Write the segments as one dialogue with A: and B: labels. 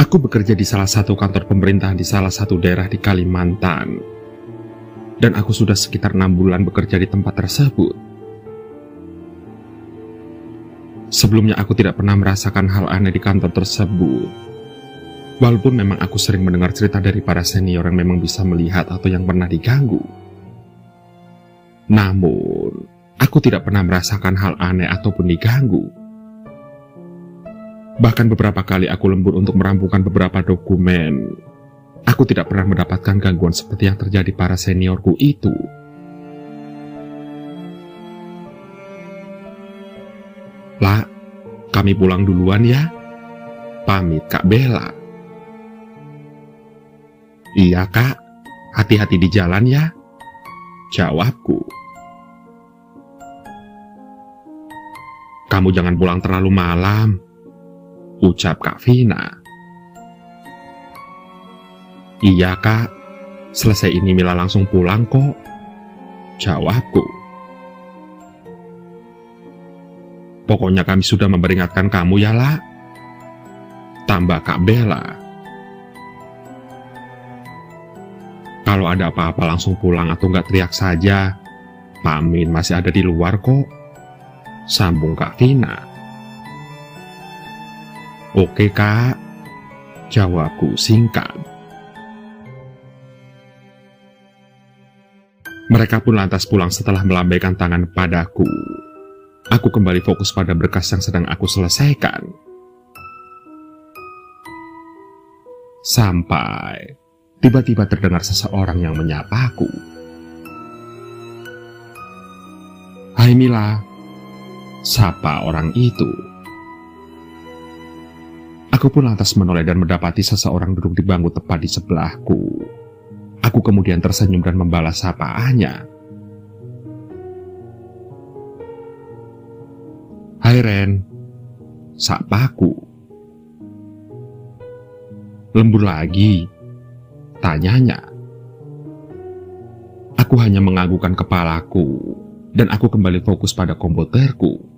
A: Aku bekerja di salah satu kantor pemerintahan di salah satu daerah di Kalimantan. Dan aku sudah sekitar 6 bulan bekerja di tempat tersebut. Sebelumnya aku tidak pernah merasakan hal aneh di kantor tersebut. Walaupun memang aku sering mendengar cerita dari para senior yang memang bisa melihat atau yang pernah diganggu. Namun, aku tidak pernah merasakan hal aneh ataupun diganggu. Bahkan beberapa kali aku lembur untuk merampungkan beberapa dokumen. Aku tidak pernah mendapatkan gangguan seperti yang terjadi para seniorku itu. Lah, kami pulang duluan ya. Pamit Kak Bella. Iya Kak, hati-hati di jalan ya. Jawabku. Kamu jangan pulang terlalu malam, ucap Kak Vina. Iya Kak, selesai ini Mila langsung pulang kok, jawabku. Pokoknya kami sudah memperingatkan kamu ya lah, tambah Kak Bella. Kalau ada apa-apa langsung pulang atau nggak teriak saja, Pak Amin masih ada di luar kok, sambung Kak Vina. Oke Kak, jawabku singkat. Mereka pun lantas pulang setelah melambaikan tangan padaku. Aku kembali fokus pada berkas yang sedang aku selesaikan. Sampai tiba-tiba terdengar seseorang yang menyapaku. Hai Mila, sapa orang itu. Aku pun lantas menoleh dan mendapati seseorang duduk di bangku tepat di sebelahku. Aku kemudian tersenyum dan membalas sapaannya. Hai Ren, sapaku. Lembur lagi, tanyanya. Aku hanya menganggukkan kepalaku, dan aku kembali fokus pada komputerku.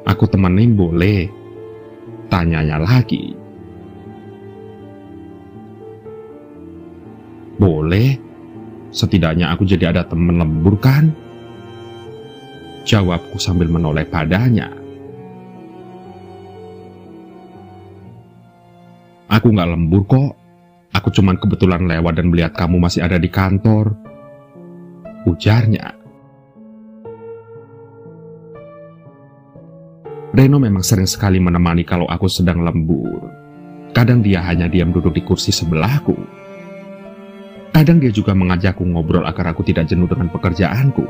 A: Aku temenin boleh? Tanyanya lagi. Boleh, setidaknya aku jadi ada temen lembur kan? Jawabku sambil menoleh padanya. Aku gak lembur kok, aku cuman kebetulan lewat dan melihat kamu masih ada di kantor, ujarnya. Reno memang sering sekali menemani kalau aku sedang lembur. Kadang dia hanya diam duduk di kursi sebelahku. Kadang dia juga mengajakku ngobrol agar aku tidak jenuh dengan pekerjaanku.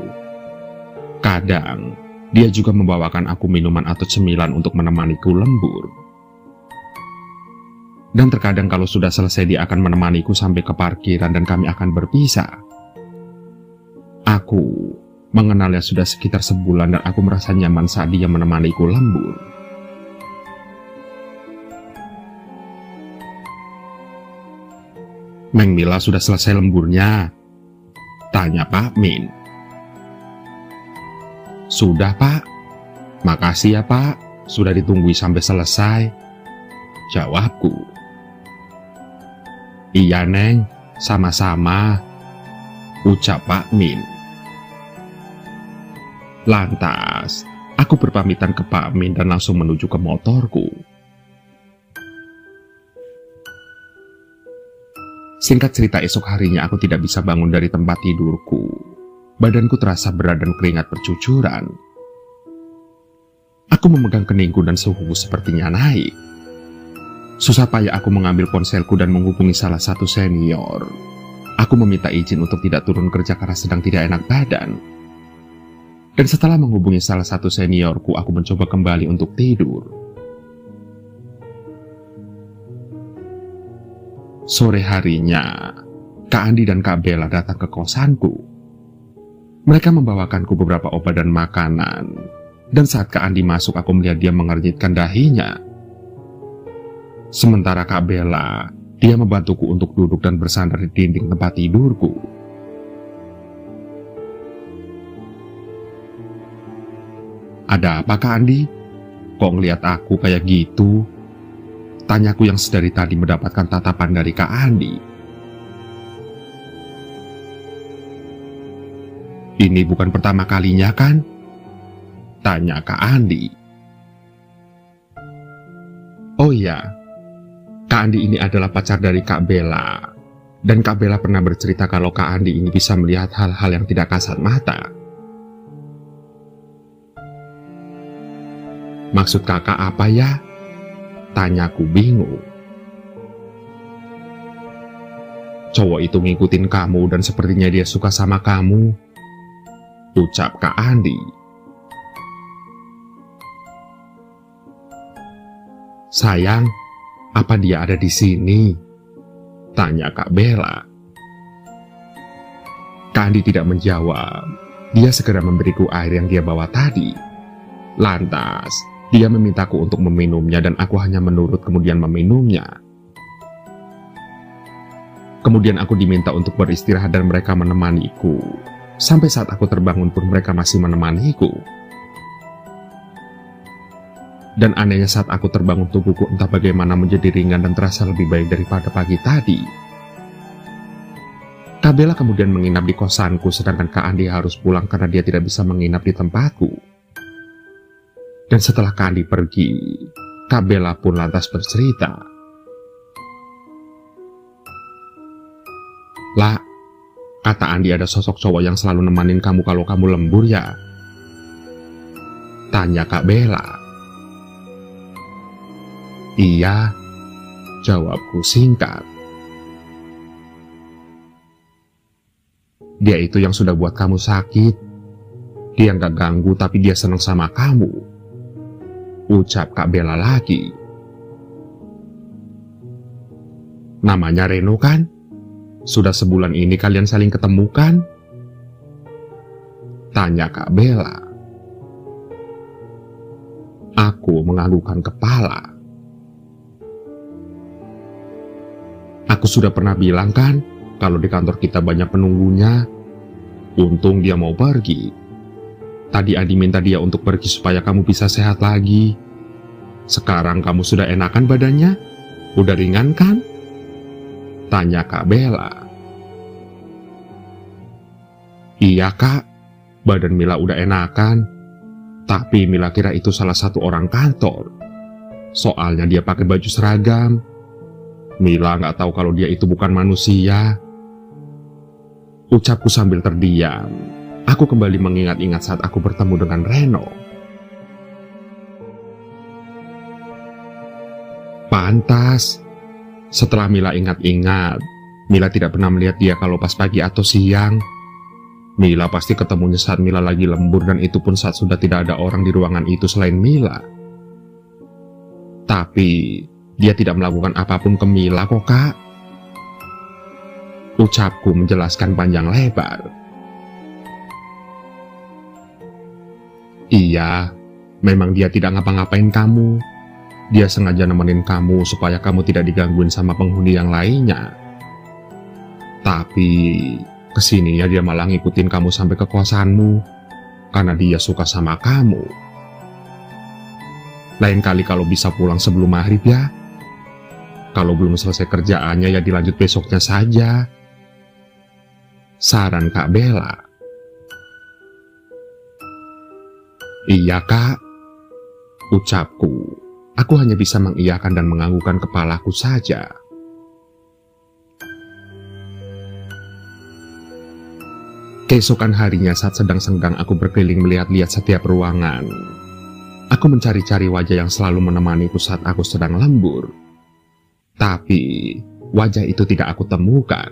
A: Kadang, dia juga membawakan aku minuman atau cemilan untuk menemaniku lembur. Dan terkadang kalau sudah selesai dia akan menemaniku sampai ke parkiran dan kami akan berpisah. Aku mengenalnya sudah sekitar sebulan dan aku merasa nyaman saat dia menemaniku lembur. Meng Mila sudah selesai lemburnya? Tanya Pak Min. Sudah Pak. Makasih ya Pak, sudah ditunggu sampai selesai, jawabku. Iya Neng, sama-sama, ucap Pak Min. Lantas, aku berpamitan ke Pak Min dan langsung menuju ke motorku. Singkat cerita, esok harinya aku tidak bisa bangun dari tempat tidurku. Badanku terasa berat dan keringat bercucuran. Aku memegang keningku dan suhuku sepertinya naik. Susah payah aku mengambil ponselku dan menghubungi salah satu senior. Aku meminta izin untuk tidak turun kerja karena sedang tidak enak badan. Dan setelah menghubungi salah satu seniorku, aku mencoba kembali untuk tidur. Sore harinya, Kak Andi dan Kak Bella datang ke kosanku. Mereka membawakanku beberapa obat dan makanan. Dan saat Kak Andi masuk, aku melihat dia mengernyitkan dahinya. Sementara Kak Bella, dia membantuku untuk duduk dan bersandar di dinding tempat tidurku. Ada apa Kak Andi? Kok ngeliat aku kayak gitu? Tanyaku yang sedari tadi mendapatkan tatapan dari Kak Andi. Ini bukan pertama kalinya kan? Tanya Kak Andi. Oh iya, Kak Andi ini adalah pacar dari Kak Bella. Dan Kak Bella pernah bercerita kalau Kak Andi ini bisa melihat hal-hal yang tidak kasat mata. Maksud kakak apa ya? Tanyaku bingung. Cowok itu ngikutin kamu dan sepertinya dia suka sama kamu, ucap Kak Andi. Sayang, apa dia ada di sini? Tanya Kak Bella. Kak Andi tidak menjawab. Dia segera memberiku air yang dia bawa tadi. Lantas, dia memintaku untuk meminumnya dan aku hanya menurut kemudian meminumnya. Kemudian aku diminta untuk beristirahat dan mereka menemaniku. Sampai saat aku terbangun pun mereka masih menemaniku. Dan anehnya saat aku terbangun tubuhku entah bagaimana menjadi ringan dan terasa lebih baik daripada pagi tadi. Kak Bella kemudian menginap di kosanku sedangkan Kak Andi harus pulang karena dia tidak bisa menginap di tempatku. Dan setelah Kak Andi pergi, Kak Bella pun lantas bercerita. Lah, kata Andi ada sosok cowok yang selalu nemanin kamu kalau kamu lembur ya? Tanya Kak Bella. Iya, jawabku singkat. Dia itu yang sudah buat kamu sakit. Dia nggak ganggu tapi dia senang sama kamu, ucap Kak Bella lagi. Namanya Reno kan? Sudah sebulan ini kalian saling ketemu kan? Tanya Kak Bella. Aku menganggukkan kepala. Aku sudah pernah bilang kan, kalau di kantor kita banyak penunggunya. Untung dia mau pergi. Tadi Adi minta dia untuk pergi supaya kamu bisa sehat lagi. Sekarang kamu sudah enakan badannya? Udah ringan kan? Tanya Kak Bella. Iya Kak, badan Mila udah enakan. Tapi Mila kira itu salah satu orang kantor. Soalnya dia pakai baju seragam. Mila nggak tahu kalau dia itu bukan manusia. Ucapku sambil terdiam. Aku kembali mengingat-ingat saat aku bertemu dengan Reno. Pantas. Setelah Mila ingat-ingat, Mila tidak pernah melihat dia kalau pas pagi atau siang. Mila pasti ketemunya saat Mila lagi lembur dan itu pun saat sudah tidak ada orang di ruangan itu selain Mila. Tapi dia tidak melakukan apapun ke Mila kok Kak. Ucapku menjelaskan panjang lebar. Iya, memang dia tidak ngapa-ngapain kamu. Dia sengaja nemenin kamu supaya kamu tidak digangguin sama penghuni yang lainnya. Tapi kesininya dia malah ngikutin kamu sampai ke kosanmu karena dia suka sama kamu. Lain kali kalau bisa pulang sebelum maghrib ya. Kalau belum selesai kerjaannya ya dilanjut besoknya saja. Saran Kak Bella. Iya Kak, ucapku. Aku hanya bisa mengiyakan dan menganggukkan kepalaku saja. Keesokan harinya saat sedang senggang aku berkeliling melihat-lihat setiap ruangan. Aku mencari-cari wajah yang selalu menemaniku saat aku sedang lembur. Tapi wajah itu tidak aku temukan.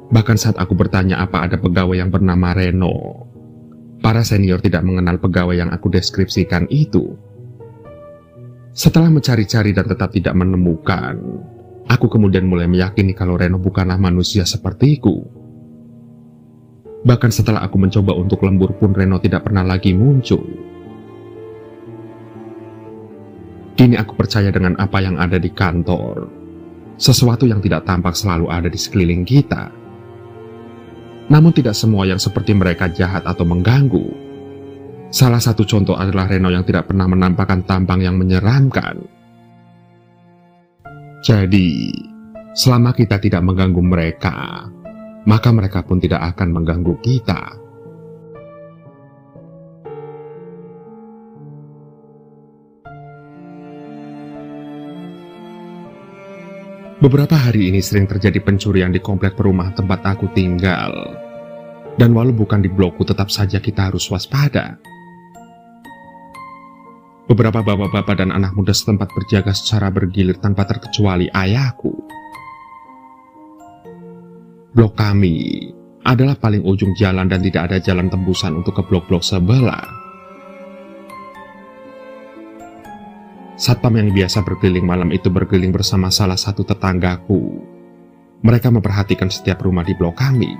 A: Bahkan saat aku bertanya apa ada pegawai yang bernama Reno, para senior tidak mengenal pegawai yang aku deskripsikan itu. Setelah mencari-cari dan tetap tidak menemukan, aku kemudian mulai meyakini kalau Reno bukanlah manusia sepertiku. Bahkan setelah aku mencoba untuk lembur pun Reno tidak pernah lagi muncul. Kini aku percaya dengan apa yang ada di kantor. Sesuatu yang tidak tampak selalu ada di sekeliling kita. Namun tidak semua yang seperti mereka jahat atau mengganggu. Salah satu contoh adalah Reno yang tidak pernah menampakkan tampang yang menyeramkan. Jadi, selama kita tidak mengganggu mereka, maka mereka pun tidak akan mengganggu kita. Beberapa hari ini sering terjadi pencurian di komplek perumahan tempat aku tinggal. Dan walau bukan di blokku, tetap saja kita harus waspada. Beberapa bapak-bapak dan anak muda setempat berjaga secara bergilir tanpa terkecuali ayahku. Blok kami adalah paling ujung jalan dan tidak ada jalan tembusan untuk ke blok-blok sebelah. Satpam yang biasa berkeliling malam itu berkeliling bersama salah satu tetanggaku. Mereka memperhatikan setiap rumah di blok kami.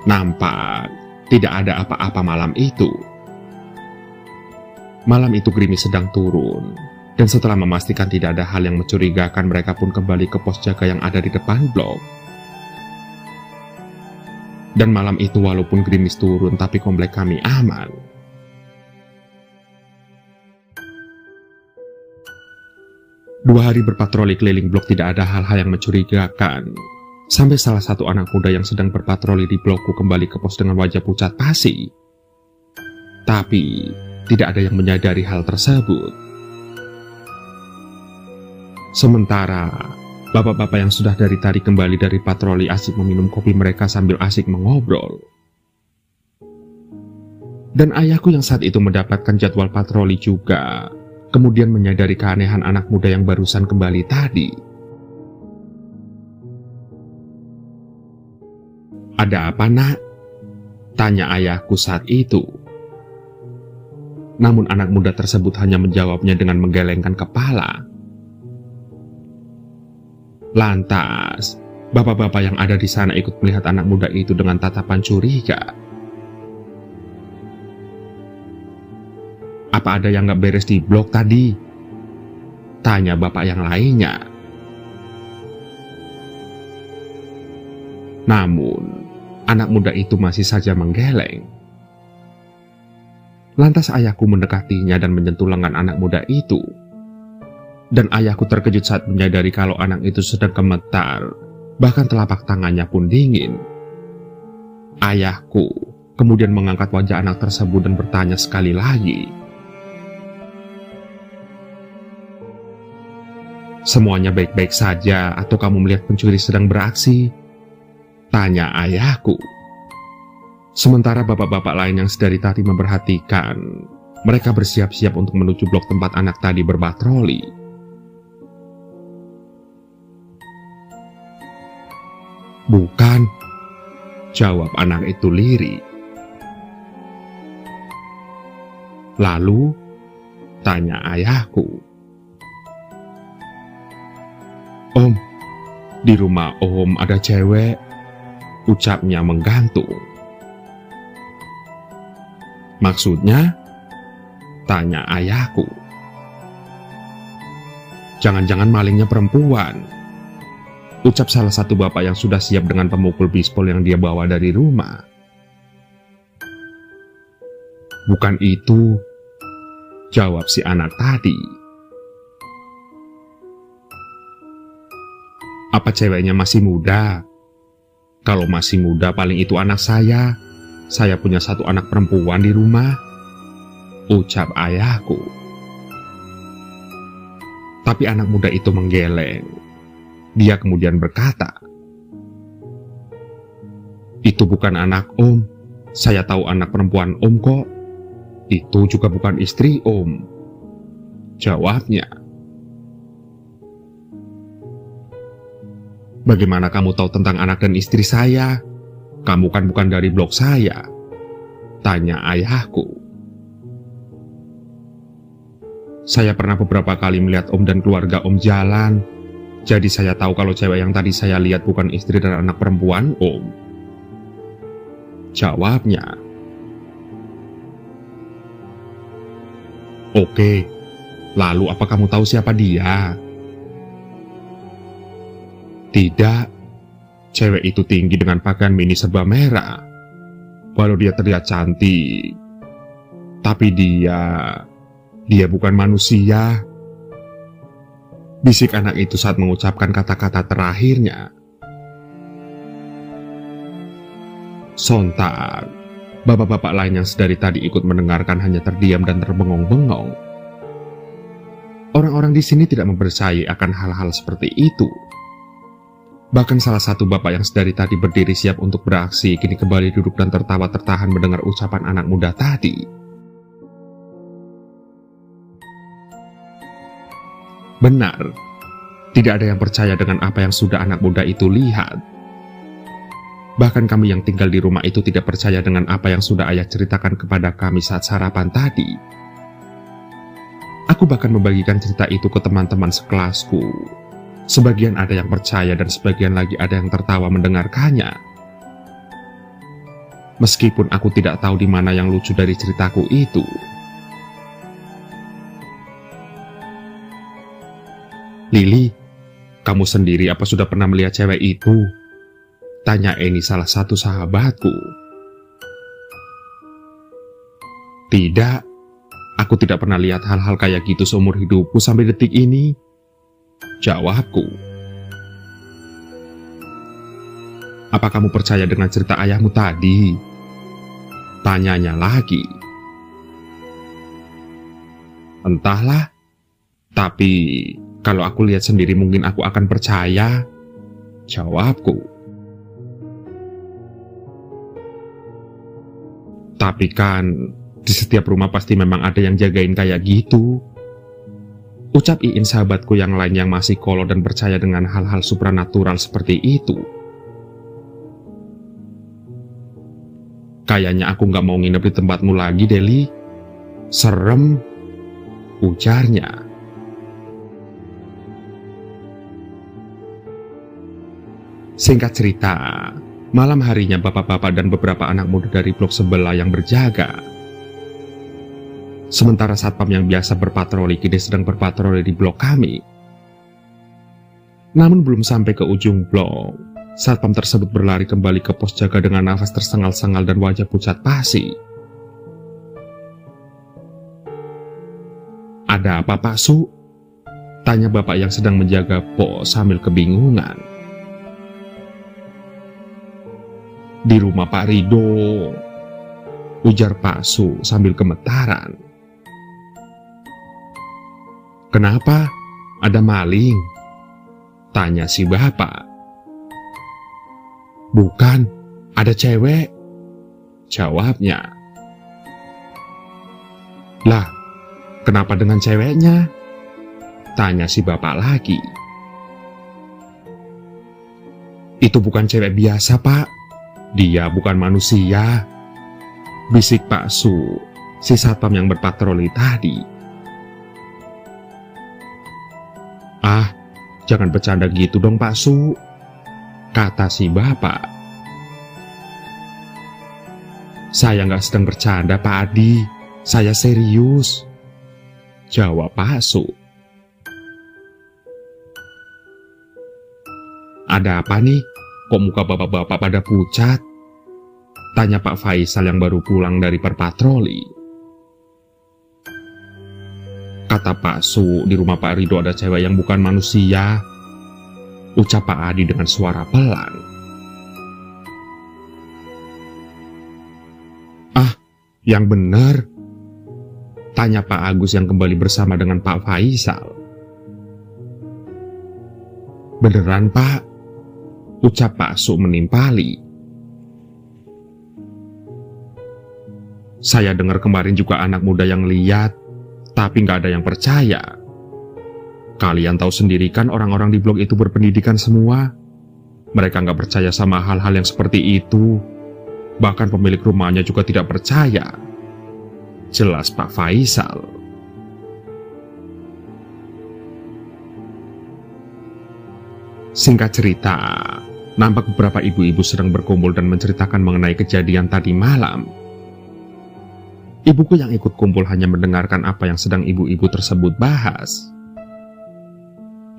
A: Nampak tidak ada apa-apa malam itu. Malam itu gerimis sedang turun, dan setelah memastikan tidak ada hal yang mencurigakan, mereka pun kembali ke pos jaga yang ada di depan blok. Dan malam itu walaupun gerimis turun, tapi komplek kami aman. Dua hari berpatroli keliling blok tidak ada hal-hal yang mencurigakan. Sampai salah satu anak muda yang sedang berpatroli di blokku kembali ke pos dengan wajah pucat pasi. Tapi tidak ada yang menyadari hal tersebut. Sementara bapak-bapak yang sudah dari tadi kembali dari patroli asik meminum kopi mereka sambil asik mengobrol. Dan ayahku yang saat itu mendapatkan jadwal patroli juga, kemudian menyadari keanehan anak muda yang barusan kembali tadi. "Ada apa, nak?" tanya ayahku saat itu. Namun anak muda tersebut hanya menjawabnya dengan menggelengkan kepala. Lantas, bapak-bapak yang ada di sana ikut melihat anak muda itu dengan tatapan curiga. "Apa ada yang gak beres di blok tadi?" tanya bapak yang lainnya. Namun, anak muda itu masih saja menggeleng. Lantas ayahku mendekatinya dan menyentuh lengan anak muda itu. Dan ayahku terkejut saat menyadari kalau anak itu sedang gemetar, bahkan telapak tangannya pun dingin. Ayahku kemudian mengangkat wajah anak tersebut dan bertanya sekali lagi, "Semuanya baik-baik saja atau kamu melihat pencuri sedang beraksi?" tanya ayahku. Sementara bapak-bapak lain yang sedari tadi memperhatikan, mereka bersiap-siap untuk menuju blok tempat anak tadi berpatroli. "Bukan," jawab anak itu lirih. "Lalu?" tanya ayahku. "Om, di rumah Om ada cewek," ucapnya menggantung. "Maksudnya?" tanya ayahku. "Jangan-jangan malingnya perempuan," ucap salah satu bapak yang sudah siap dengan pemukul bispol yang dia bawa dari rumah. "Bukan itu," jawab si anak tadi. "Apa ceweknya masih muda?" "Kalau masih muda paling itu anak saya. Saya punya satu anak perempuan di rumah," ucap ayahku. Tapi anak muda itu menggeleng. Dia kemudian berkata, "Itu bukan anak Om. Saya tahu anak perempuan Om kok. Itu juga bukan istri Om," jawabnya. "Bagaimana kamu tahu tentang anak dan istri saya? Kamu kan bukan dari blok saya," tanya ayahku. "Saya pernah beberapa kali melihat Om dan keluarga Om jalan. Jadi saya tahu kalau cewek yang tadi saya lihat bukan istri dan anak perempuan Om," jawabnya. "Oke, lalu apa kamu tahu siapa dia?" "Tidak. Cewek itu tinggi dengan pakaian mini serba merah. Walau dia terlihat cantik, Tapi dia bukan manusia. Bisik anak itu saat mengucapkan kata-kata terakhirnya. Sontak, bapak-bapak lain yang sedari tadi ikut mendengarkan hanya terdiam dan terbengong-bengong. Orang-orang di sini tidak mempercayai akan hal-hal seperti itu. Bahkan salah satu bapak yang sedari tadi berdiri siap untuk beraksi, kini kembali duduk dan tertawa tertahan mendengar ucapan anak muda tadi. Benar, tidak ada yang percaya dengan apa yang sudah anak muda itu lihat. Bahkan kami yang tinggal di rumah itu tidak percaya dengan apa yang sudah ayah ceritakan kepada kami saat sarapan tadi. Aku bahkan membagikan cerita itu ke teman-teman sekelasku. Sebagian ada yang percaya dan sebagian lagi ada yang tertawa mendengarkannya. Meskipun aku tidak tahu di mana yang lucu dari ceritaku itu. Lili, kamu sendiri apa sudah pernah melihat cewek itu? Tanya Eni, salah satu sahabatku. Tidak, aku tidak pernah lihat hal-hal kayak gitu seumur hidupku sampai detik ini. Jawabku. Apa kamu percaya dengan cerita ayahmu tadi? Tanyanya lagi. Entahlah, tapi kalau aku lihat sendiri mungkin aku akan percaya. Jawabku. Tapi kan di setiap rumah pasti memang ada yang jagain kayak gitu. Ucap Iin, sahabatku yang lain yang masih kolot dan percaya dengan hal-hal supranatural seperti itu. Kayaknya aku gak mau nginep di tempatmu lagi, Deli. Serem, ujarnya. Singkat cerita, malam harinya bapak-bapak dan beberapa anak muda dari blok sebelah yang berjaga. Sementara satpam yang biasa berpatroli kini sedang berpatroli di blok kami. Namun belum sampai ke ujung blok, satpam tersebut berlari kembali ke pos jaga dengan nafas tersengal-sengal dan wajah pucat pasi. Ada apa, Pak Su? Tanya bapak yang sedang menjaga pos sambil kebingungan. Di rumah Pak Rido, ujar Pak Su sambil gemetaran. Kenapa? Ada maling? Tanya si bapak. Bukan, ada cewek, jawabnya. Lah, kenapa dengan ceweknya? Tanya si bapak lagi. Itu bukan cewek biasa, Pak. Dia bukan manusia, bisik Pak Su, si satpam yang berpatroli tadi. Ah, jangan bercanda gitu dong Pak Su, kata si bapak. Saya nggak sedang bercanda Pak Adi, saya serius, jawab Pak Su. Ada apa nih? Kok muka bapak-bapak pada pucat? Tanya Pak Faisal yang baru pulang dari berpatroli. Kata Pak Su, di rumah Pak Rido ada cewek yang bukan manusia, ucap Pak Adi dengan suara pelan. Ah, yang benar? Tanya Pak Agus yang kembali bersama dengan Pak Faisal. Beneran Pak? Ucap Pak Su menimpali. Saya dengar kemarin juga anak muda yang lihat, tapi nggak ada yang percaya. Kalian tahu sendiri kan orang-orang di blok itu berpendidikan semua. Mereka nggak percaya sama hal-hal yang seperti itu. Bahkan pemilik rumahnya juga tidak percaya. Jelas Pak Faisal. Singkat cerita, nampak beberapa ibu-ibu sedang berkumpul dan menceritakan mengenai kejadian tadi malam. Ibuku yang ikut kumpul hanya mendengarkan apa yang sedang ibu-ibu tersebut bahas.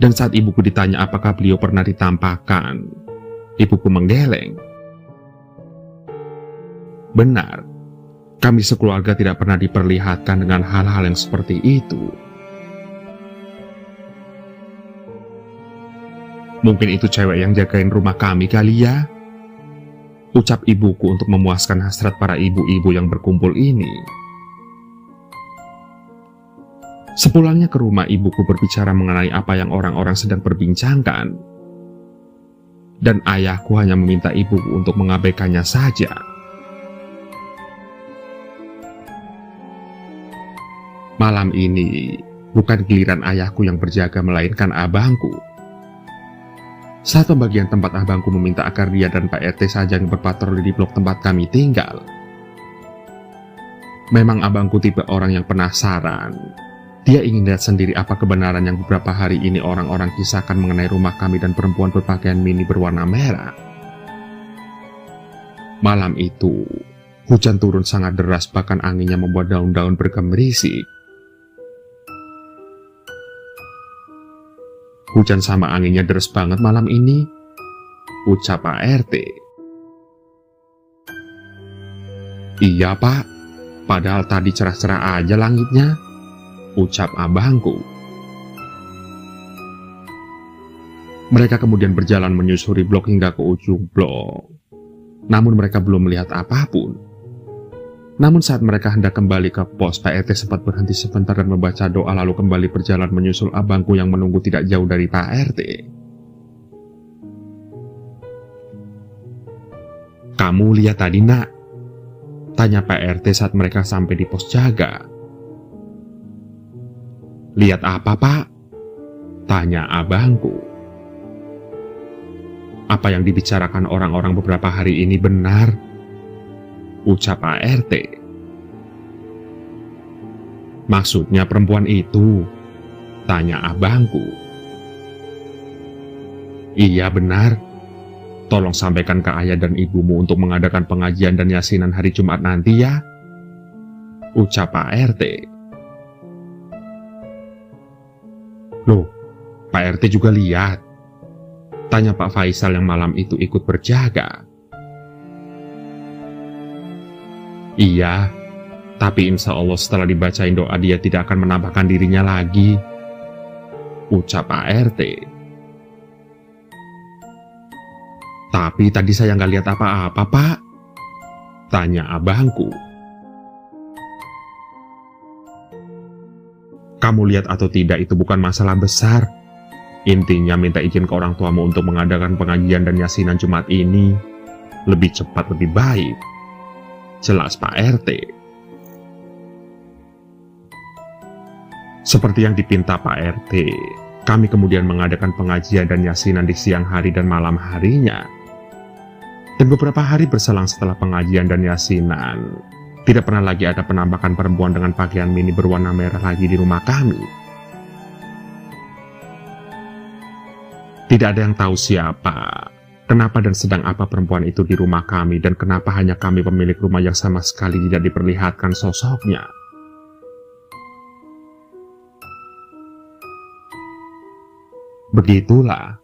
A: Dan saat ibuku ditanya apakah beliau pernah ditampakkan, ibuku menggeleng. Benar, Kami sekeluarga tidak pernah diperlihatkan dengan hal-hal yang seperti itu. Mungkin itu cewek yang jagain rumah kami kali ya? Ucap ibuku untuk memuaskan hasrat para ibu-ibu yang berkumpul ini. Sepulangnya ke rumah, ibuku berbicara mengenai apa yang orang-orang sedang perbincangkan. Dan ayahku hanya meminta ibuku untuk mengabaikannya saja. Malam ini, bukan giliran ayahku yang berjaga melainkan abangku. Saat pembagian tempat, abangku meminta agar dia dan Pak RT saja yang berpatroli di blok tempat kami tinggal. Memang abangku tipe orang yang penasaran. Dia ingin lihat sendiri apa kebenaran yang beberapa hari ini orang-orang kisahkan mengenai rumah kami dan perempuan berpakaian mini berwarna merah. Malam itu, hujan turun sangat deras, bahkan anginnya membuat daun-daun bergemerisik. Hujan sama anginnya deras banget malam ini, ucap Pak RT. Iya Pak, padahal tadi cerah-cerah aja langitnya, ucap abangku. Mereka kemudian berjalan menyusuri blok hingga ke ujung blok. Namun mereka belum melihat apapun. Namun saat mereka hendak kembali ke pos, Pak RT sempat berhenti sebentar dan membaca doa, lalu kembali berjalan menyusul abangku yang menunggu tidak jauh dari Pak RT. Kamu lihat tadi nak? Tanya Pak RT saat mereka sampai di pos jaga. Lihat apa Pak? Tanya abangku. Apa yang dibicarakan orang-orang beberapa hari ini benar? Ucap Pak RT. Maksudnya perempuan itu? Tanya abangku. Iya benar. Tolong sampaikan ke ayah dan ibumu untuk mengadakan pengajian dan yasinan hari Jumat nanti ya, ucap Pak RT. Loh, Pak RT juga lihat? Tanya Pak Faisal yang malam itu ikut berjaga. Iya, tapi insya Allah setelah dibacain doa dia tidak akan menampakkan dirinya lagi, ucap Pak RT. Tapi tadi saya nggak lihat apa-apa Pak, tanya abangku. Kamu lihat atau tidak itu bukan masalah besar. Intinya minta izin ke orang tuamu untuk mengadakan pengajian dan yasinan Jumat ini. Lebih cepat lebih baik, jelas Pak RT. Seperti yang dipinta Pak RT, kami kemudian mengadakan pengajian dan yasinan di siang hari dan malam harinya. Dan beberapa hari berselang setelah pengajian dan yasinan, tidak pernah lagi ada penampakan perempuan dengan pakaian mini berwarna merah lagi di rumah kami. Tidak ada yang tahu siapa, kenapa dan sedang apa perempuan itu di rumah kami, dan kenapa hanya kami pemilik rumah yang sama sekali tidak diperlihatkan sosoknya. Begitulah.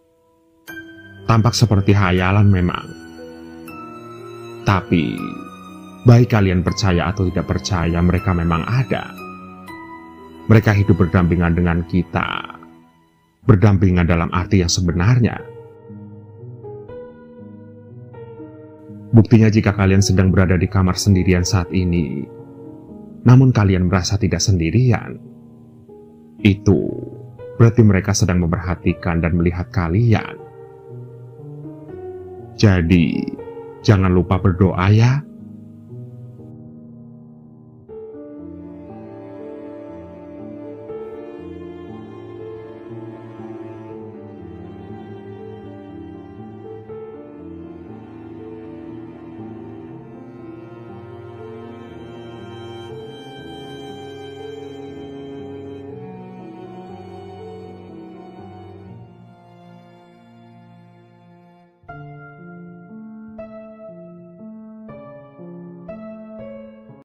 A: Tampak seperti hayalan memang. Tapi, baik kalian percaya atau tidak percaya, mereka memang ada. Mereka hidup berdampingan dengan kita. Berdampingan dalam arti yang sebenarnya. Buktinya jika kalian sedang berada di kamar sendirian saat ini, namun kalian merasa tidak sendirian, itu berarti mereka sedang memperhatikan dan melihat kalian. Jadi, jangan lupa berdoa ya.